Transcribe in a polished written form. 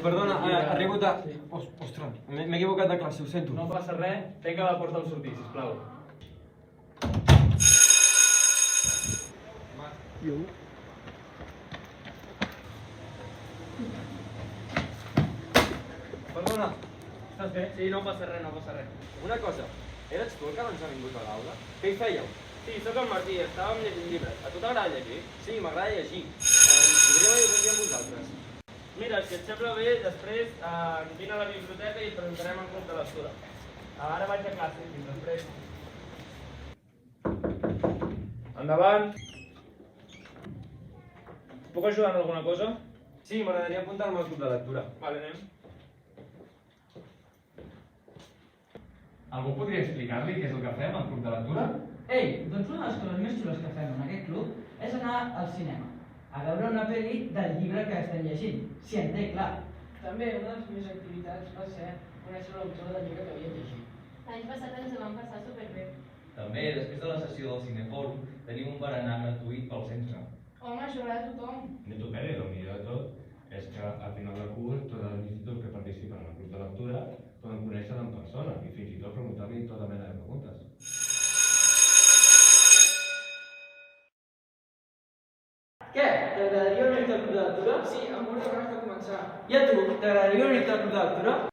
Perdona, arribo de... Ostres, m'he equivocat de classe, ho sento. No passa res, tanca la porta al sortir, sisplau. Perdona, Estàs bé? sí, no passa res, no passa res. Una cosa, eres tu el que abans ha vingut a l'aula? Què hi fèieu? Sí, sóc el Martí, estàvem llegint llibres. A tu t'agrada llegir? Sí, m'agrada llegir. Podríeu llegir un dia amb vosaltres? Mira, si et sembla bé, després vine a la biblioteca i et presentarem el club de lectura. Ara vaig a classe, fins després. Endavant. Puc ajudar en alguna cosa? Sí, m'agradaria apuntar-me al club de lectura. Vale, anem. Algú podria explicar-li què és el que fem al club de lectura? Ei, doncs una de les coses més xules que fem en aquest club és anar al cinema, a veure una pel·li del llibre que estem llegint, si en té clar. També una de les meves activitats va ser conèixer l'autor del llibre que havia llegit. L'any passat ens ho vam passar superbé. També, després de la sessió del Cinefòrum, tenim un berenar gratuït pel centre. Home, això agrada a tothom. De tu pere, el millor de tot és que al final del curs tots els instituts que participen en el club de lectura poden conèixer en persona i fins i tot preguntar-li tota mena de preguntes. Què? T'agradaria unir-te al club de lectura? Sí, em moria ganes de començar. I a tu, t'agradaria unir-te al club de lectura?